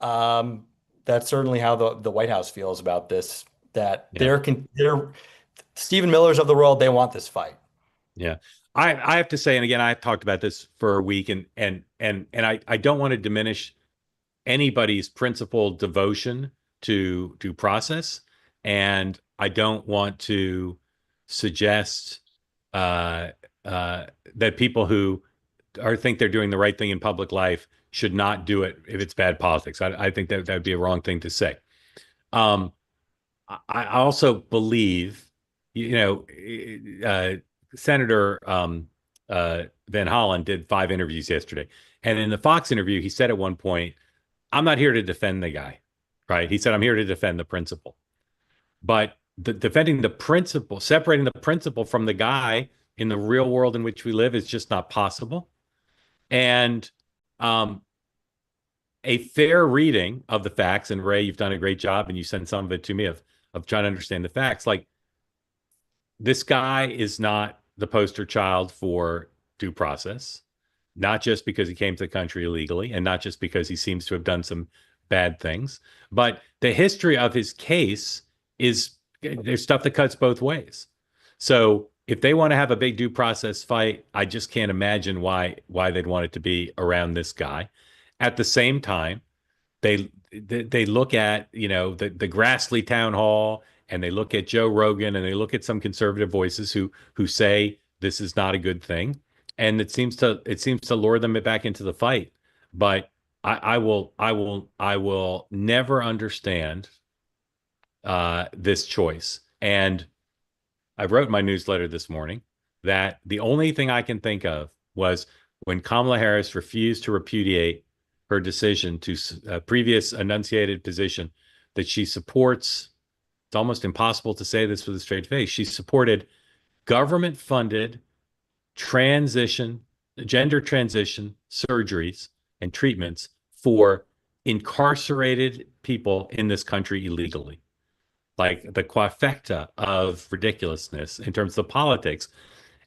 [SPEAKER 2] That's certainly how the White House feels about this. That they're Stephen Millers of the world. They want this fight.
[SPEAKER 1] Yeah, I have to say, and again, I've talked about this for a week, and I don't want to diminish anybody's principled devotion to due process, and I don't want to suggest that people who think they're doing the right thing in public life should not do it if it's bad politics. I think that would be a wrong thing to say. I also believe, Senator Van Hollen did 5 interviews yesterday, and in the Fox interview, he said at one point, I'm not here to defend the guy, right? He said, I'm here to defend the principle. But defending the principle, separating the principle from the guy in the real world in which we live is just not possible. And a fair reading of the facts, and Ray, you've done a great job, and you sent some of it to me of trying to understand the facts. Like, this guy is not the poster child for due process. Not just because he came to the country illegally, and not just because he seems to have done some bad things, but the history of his case there's stuff that cuts both ways. So if they want to have a big due process fight, I just can't imagine why they'd want it to be around this guy. At the same time, they look at, the Grassley town hall, and they look at Joe Rogan, and they look at some conservative voices who say this is not a good thing. And it seems to lure them back into the fight. But I will never understand this choice. And I wrote in my newsletter this morning that the only thing I can think of was when Kamala Harris refused to repudiate her decision to previous enunciated position that she supports. It's almost impossible to say this with a straight face. She supported government-funded gender transition surgeries and treatments for incarcerated people in this country illegally. Like the quadfecta of ridiculousness in terms of politics.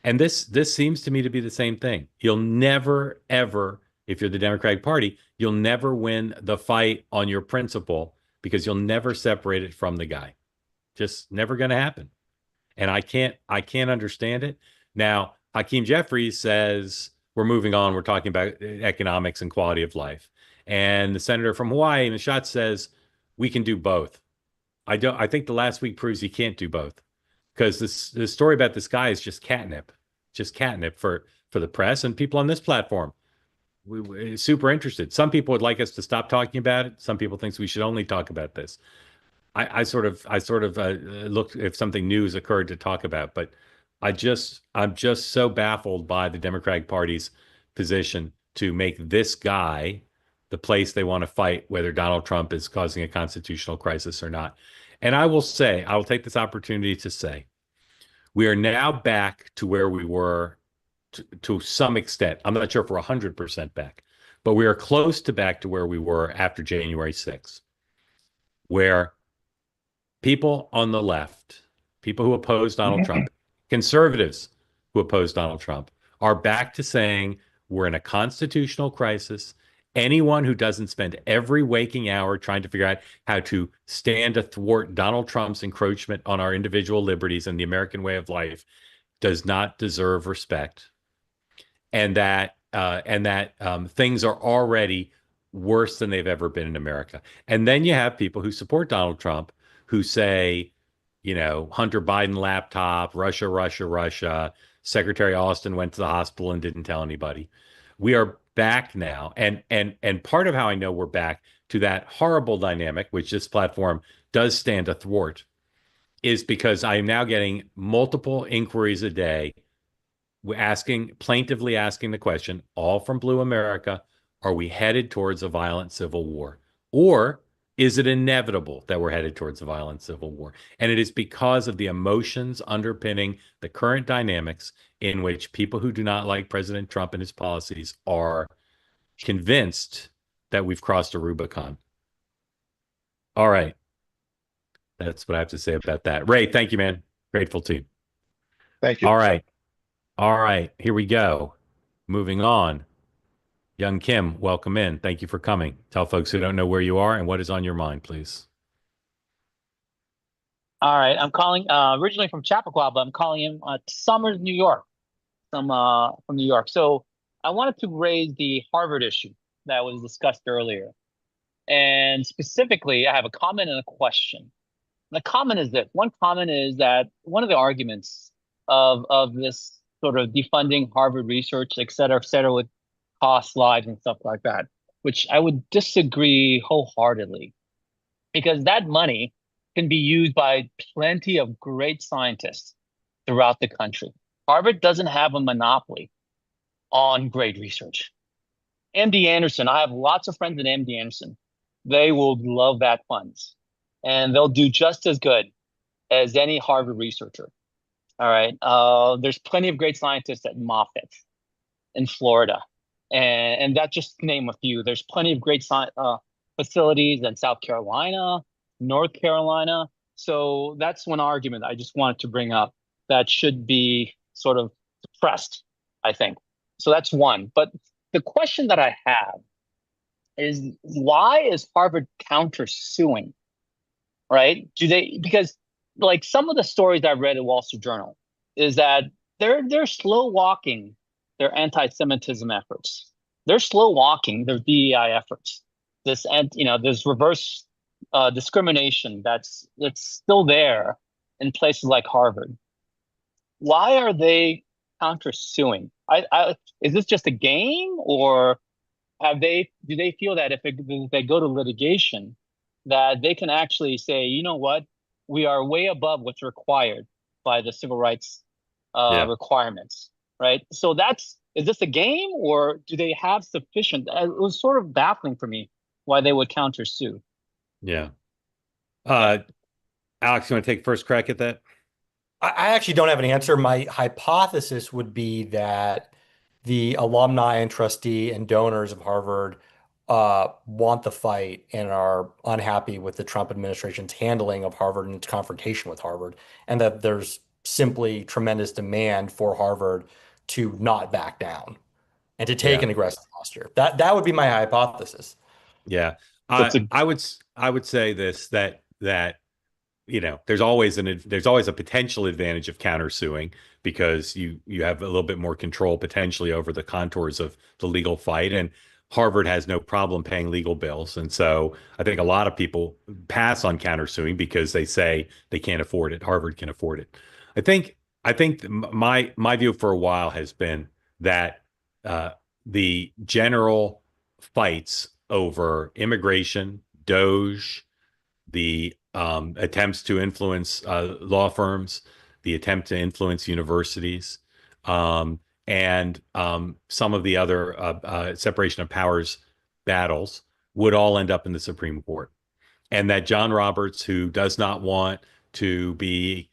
[SPEAKER 1] And this seems to me to be the same thing. You'll never, ever, if you're the Democratic Party, you'll never win the fight on your principle because you'll never separate it from the guy. Just never going to happen. And I can't understand it. Now, Hakeem Jeffries says, we're moving on. We're talking about economics and quality of life. And the senator from Hawaii, Nishat, says, we can do both. I think the last week proves you can't do both, because this story about this guy is just catnip for the press and people on this platform. super interested. Some people would like us to stop talking about it. Some people think we should only talk about this. I sort of looked if something new has occurred to talk about, but I'm just so baffled by the Democratic Party's position to make this guy the place they want to fight, whether Donald Trump is causing a constitutional crisis or not. And I will say, I will take this opportunity to say, we are now back to where we were to some extent. I'm not sure if we're 100% back, but we are close to back to where we were after January 6th, where people on the left, people who oppose Donald Trump, conservatives who oppose Donald Trump, are back to saying we're in a constitutional crisis. Anyone who doesn't spend every waking hour trying to figure out how to stand athwart Donald Trump's encroachment on our individual liberties and the American way of life does not deserve respect, and that things are already worse than they've ever been in America. And then you have people who support Donald Trump who say, Hunter Biden laptop, Russia, Russia, Russia. Secretary Austin went to the hospital and didn't tell anybody. We are back now, and part of how I know we're back to that horrible dynamic, which this platform does stand athwart, is because I am now getting multiple inquiries a day, plaintively asking the question, all from Blue America: are we headed towards a violent civil war, or is it inevitable that we're headed towards a violent civil war? And it is because of the emotions underpinning the current dynamics in which people who do not like President Trump and his policies are convinced that we've crossed a Rubicon. All right. That's what I have to say about that. Ray, thank you, man. Grateful to you.
[SPEAKER 13] Thank you.
[SPEAKER 1] All right. All right. Here we go. Moving on. Young Kim, welcome in. Thank you for coming. Tell folks who don't know where you are and what is on your mind, please.
[SPEAKER 14] All right, I'm calling originally from Chappaqua, but I'm calling in Somers, New York. From New York. So I wanted to raise the Harvard issue that was discussed earlier, and specifically, I have a comment and a question. The comment is this: one comment is that one of the arguments of this sort of defunding Harvard research, et cetera, with cost lives and stuff like that, which I would disagree wholeheartedly, because that money can be used by plenty of great scientists throughout the country. Harvard doesn't have a monopoly on great research. MD Anderson, I have lots of friends at MD Anderson. They will love that funds, and they'll do just as good as any Harvard researcher. All right. There's plenty of great scientists at Moffitt in Florida. And that just to name a few. There's plenty of great facilities in South Carolina, North Carolina. So that's one argument I just wanted to bring up that should be sort of suppressed, I think. So that's one. But the question that I have is, why is Harvard countersuing, right? Because like some of the stories I've read in Wall Street Journal is that they're slow walking their anti-Semitism efforts. They're slow walking their DEI efforts. This reverse discrimination that's still there in places like Harvard. Why are they countersuing? Is this just a game, or do they feel that if they go to litigation, that they can actually say, you know what, we are way above what's required by the civil rights requirements, right? So is this a game, or do they have sufficient? It was sort of baffling for me why they would countersue.
[SPEAKER 1] Yeah. Alex, you want to take first crack at that?
[SPEAKER 2] I actually don't have an answer. My hypothesis would be that the alumni and trustee and donors of Harvard want the fight and are unhappy with the Trump administration's handling of Harvard and its confrontation with Harvard, and that there's simply tremendous demand for Harvard to not back down and to take an aggressive posture. That would be my hypothesis.
[SPEAKER 1] Yeah. I would say this, that there's always a potential advantage of countersuing, because you have a little bit more control potentially over the contours of the legal fight, and Harvard has no problem paying legal bills. And so I think a lot of people pass on countersuing because they say they can't afford it. Harvard can afford it. I think my view for a while has been that the general fights over immigration, Doge, the attempts to influence law firms, the attempt to influence universities, and some of the other separation of powers battles would all end up in the Supreme Court. And that John Roberts, who does not want to be,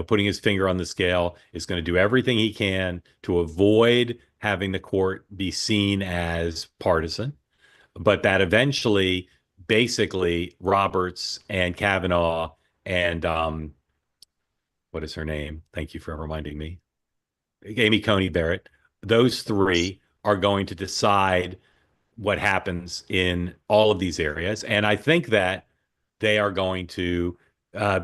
[SPEAKER 1] putting his finger on the scale, is going to do everything he can to avoid having the court be seen as partisan, but that eventually, basically, Roberts and Kavanaugh and what is her name? Thank you for reminding me. Amy Coney Barrett. Those three are going to decide what happens in all of these areas. And I think that they are going to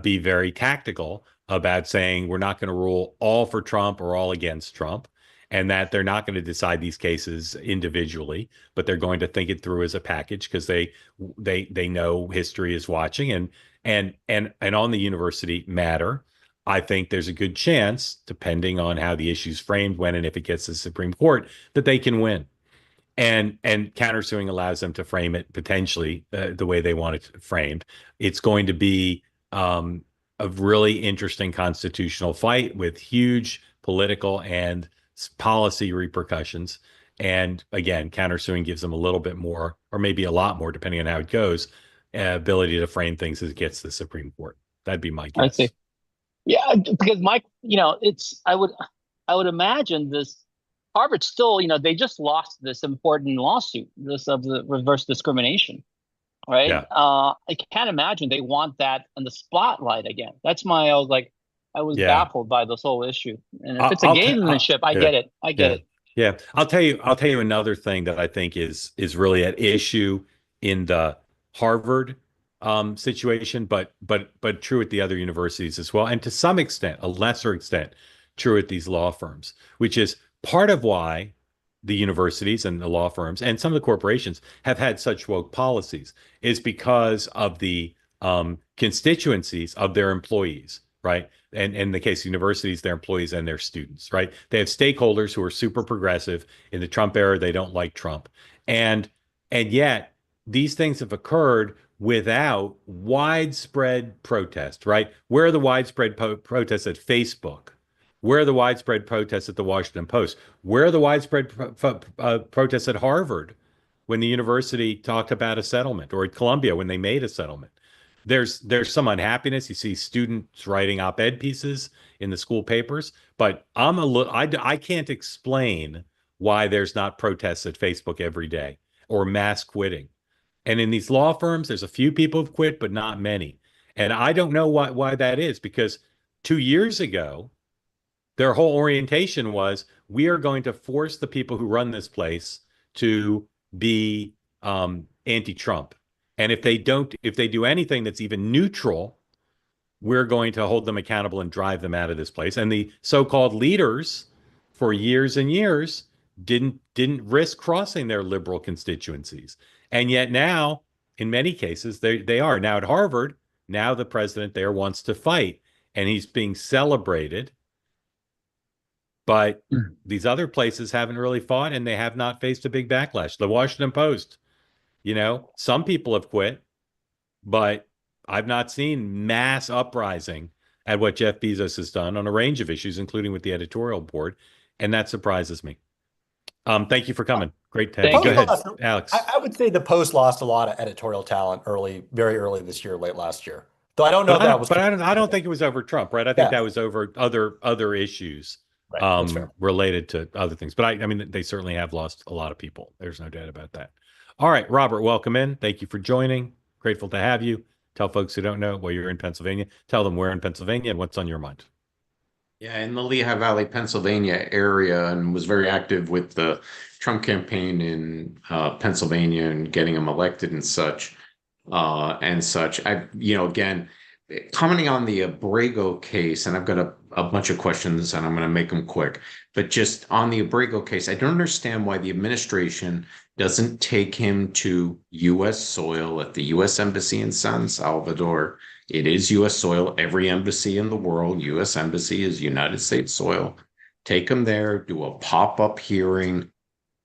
[SPEAKER 1] be very tactical about saying we're not going to rule all for Trump or all against Trump, and that they're not going to decide these cases individually, but they're going to think it through as a package because they know history is watching. And on the university matter, I think there's a good chance, depending on how the issue's framed, when and if it gets to the Supreme Court, that they can win. And countersuing allows them to frame it potentially the way they want it framed. It's going to be a really interesting constitutional fight with huge political and policy repercussions. And again, countersuing gives them a little bit more, or maybe a lot more, depending on how it goes, ability to frame things as it gets to the Supreme Court. That'd be my guess.
[SPEAKER 14] I see. Yeah, because Mike, I would imagine this. Harvard still, they just lost this important lawsuit, this of the reverse discrimination, right?
[SPEAKER 1] Yeah.
[SPEAKER 14] I can't imagine they want that in the spotlight again. I was baffled by this whole issue. And if it's a gamesmanship, I get it. I get it.
[SPEAKER 1] Yeah. I'll tell you another thing that I think is really at issue in the Harvard situation, but true at the other universities as well. And to some extent, a lesser extent, true at these law firms, which is part of why the universities and the law firms and some of the corporations have had such woke policies is because of the constituencies of their employees, right? And in the case of universities, their employees and their students, right? They have stakeholders who are super progressive. In the Trump era, they don't like Trump. And yet these things have occurred without widespread protest, right? Where are the widespread protests at Facebook? Where are the widespread protests at the Washington Post? Where are the widespread protests at Harvard when the university talked about a settlement, or at Columbia when they made a settlement? There's some unhappiness. You see students writing op-ed pieces in the school papers, but I can't explain why there's not protests at Facebook every day or mass quitting. And in these law firms, there's a few people who've quit, but not many. And I don't know why that is, because 2 years ago, their whole orientation was, we are going to force the people who run this place to be anti-Trump. And if they do anything that's even neutral, we're going to hold them accountable and drive them out of this place. And the so-called leaders for years and years didn't risk crossing their liberal constituencies. And yet now, in many cases, they are. Now at Harvard, now the president there wants to fight, and he's being celebrated. But these other places haven't really fought, and they have not faced a big backlash. The Washington Post, some people have quit, but I've not seen mass uprising at what Jeff Bezos has done on a range of issues, including with the editorial board. And that surprises me. Thank you for coming. Great to have you. Go ahead, Alex.
[SPEAKER 2] I would say the Post lost a lot of editorial talent very early this year, late last year. Though I don't know if that was.
[SPEAKER 1] But I don't think it was over Trump, right? I think that was over other issues.
[SPEAKER 2] Right,
[SPEAKER 1] related to other things. But I mean, they certainly have lost a lot of people. There's no doubt about that. All right, Robert, welcome in. Thank you for joining. Grateful to have you. Tell folks who don't know, well, you're in Pennsylvania. Tell them where in Pennsylvania and what's on your mind.
[SPEAKER 15] Yeah, in the Lehigh Valley, Pennsylvania area, and was very active with the Trump campaign in Pennsylvania and getting him elected and such. Again, commenting on the Abrego case, and I've got a bunch of questions, and I'm going to make them quick. But just on the Abrego case, I don't understand why the administration doesn't take him to U.S. soil at the U.S. Embassy in San Salvador. It is U.S. soil. Every embassy in the world, U.S. Embassy, is United States soil. Take him there, do a pop-up hearing,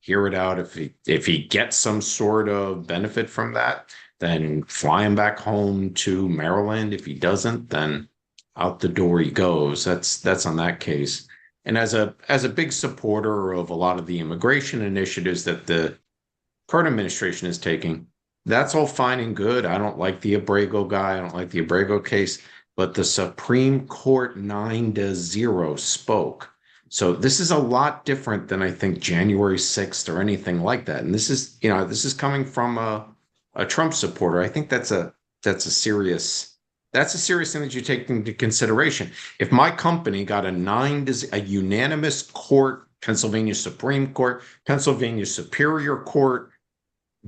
[SPEAKER 15] hear it out. If he gets some sort of benefit from that, then fly him back home to Maryland. If he doesn't, then out the door he goes. That's on that case. And as a big supporter of a lot of the immigration initiatives that the current administration is taking, that's all fine and good. I don't like the Abrego guy. I don't like the Abrego case, but the Supreme Court 9-0 spoke. So this is a lot different than I think January 6th or anything like that. And this is coming from a Trump supporter. I think that's a serious thing that you take into consideration. If my company got a unanimous court, Pennsylvania Supreme Court, Pennsylvania Superior Court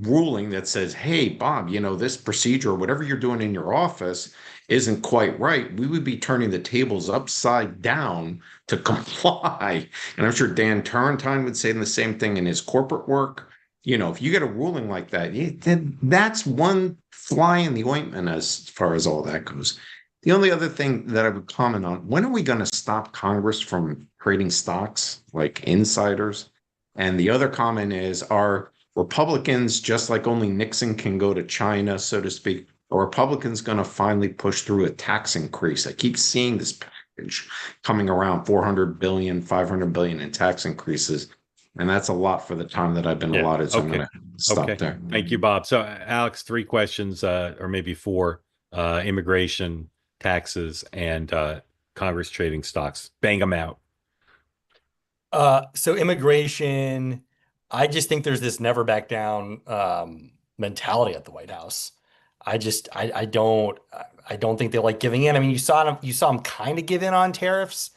[SPEAKER 15] ruling that says, hey, Bob, this procedure or whatever you're doing in your office isn't quite right, we would be turning the tables upside down to comply. And I'm sure Dan Turrentine would say the same thing in his corporate work. If you get a ruling like that, then that's one fly in the ointment as far as all that goes. The only other thing that I would comment on, when are we going to stop Congress from creating stocks like insiders? And the other comment is, are Republicans, just like only Nixon can go to China, so to speak, are Republicans going to finally push through a tax increase? I keep seeing this package coming around, 400 billion, 500 billion in tax increases. And that's a lot for the time that I've been allotted. So I'm going to stop there.
[SPEAKER 1] Thank you, Bob. So Alex, 3 questions, or maybe 4, immigration, taxes, and Congress trading stocks. Bang them out.
[SPEAKER 2] So immigration, I just think there's this never back down mentality at the White House. I don't think they like giving in. I mean, you saw them kind of give in on tariffs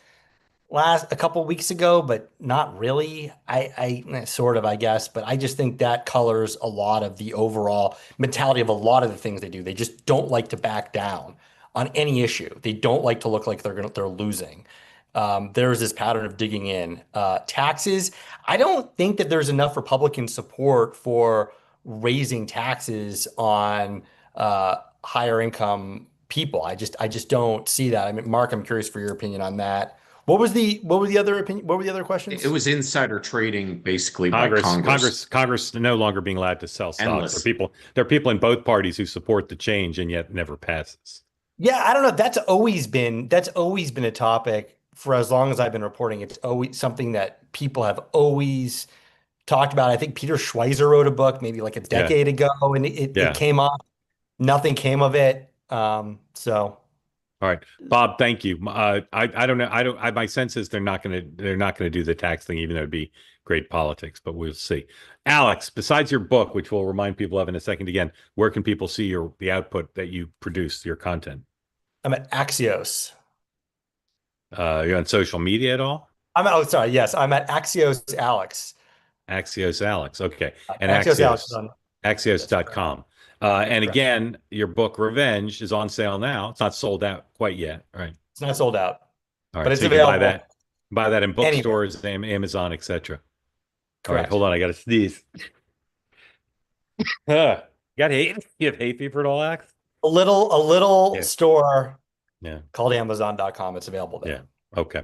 [SPEAKER 2] a couple weeks ago, but not really. I sort of, I guess, but I just think that colors a lot of the overall mentality of a lot of the things they do. They just don't like to back down on any issue. They don't like to look like they're losing. There's this pattern of digging in. Taxes, I don't think that there's enough Republican support for raising taxes on higher income people. I just don't see that. I mean, Mark, I'm curious for your opinion on that. What were the other questions?
[SPEAKER 15] It was insider trading, basically, by Congress.
[SPEAKER 1] Congress no longer being allowed to sell stocks. There are people in both parties who support the change and yet never passes.
[SPEAKER 2] Yeah, I don't know. That's always been a topic for as long as I've been reporting. It's always something that people have always talked about. I think Peter Schweizer wrote a book maybe like a decade ago, and it came up. Nothing came of it.
[SPEAKER 1] All right, Bob, thank you. I don't know. My sense is they're not going to do the tax thing, even though it'd be great politics, but we'll see. Alex, besides your book, which we'll remind people of in a second again, where can people see the output that you produce, your content?
[SPEAKER 2] I'm at Axios.
[SPEAKER 1] You're on social media at all?
[SPEAKER 2] Yes, I'm at Axios Alex.
[SPEAKER 1] Axios Alex, okay. And
[SPEAKER 2] Axios Alex
[SPEAKER 1] Axios.com. And again, your book Revenge is on sale now. It's not sold out quite yet, right?
[SPEAKER 2] It's not sold out.
[SPEAKER 1] All right,
[SPEAKER 2] but it's
[SPEAKER 1] so
[SPEAKER 2] available.
[SPEAKER 1] Buy that in bookstores, Amazon, etc. All right, hold on, I got to sneeze. You have hay fever at all, Alex?
[SPEAKER 2] A little store called Amazon.com. It's available there.
[SPEAKER 1] Yeah. Okay.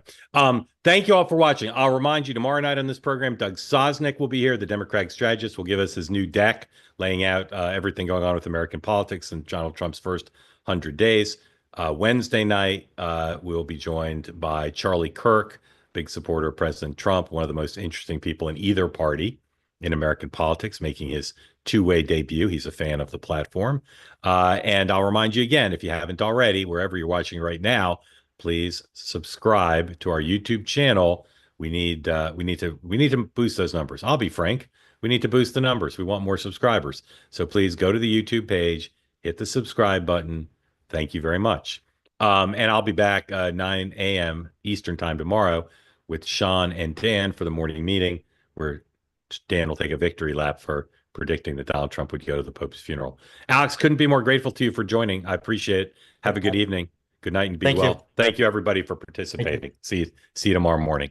[SPEAKER 1] Thank you all for watching. I'll remind you, tomorrow night on this program, Doug Sosnick will be here. The Democratic strategist will give us his new deck, laying out everything going on with American politics and Donald Trump's first 100 days. Wednesday night, we'll be joined by Charlie Kirk, big supporter of President Trump, one of the most interesting people in either party in American politics, making his two-way debut. He's a fan of the platform. And I'll remind you again, if you haven't already, wherever you're watching right now, please subscribe to our YouTube channel. We need to boost those numbers. I'll be frank. We need to boost the numbers. We want more subscribers. So please go to the YouTube page, hit the subscribe button. Thank you very much. And I'll be back 9 a.m. Eastern time tomorrow with Sean and Dan for the morning meeting, where Dan will take a victory lap for predicting that Donald Trump would go to the Pope's funeral. Alex, couldn't be more grateful to you for joining. I appreciate it. Have a good evening. Good night and be well. Thank you, everybody, for participating. See you tomorrow morning.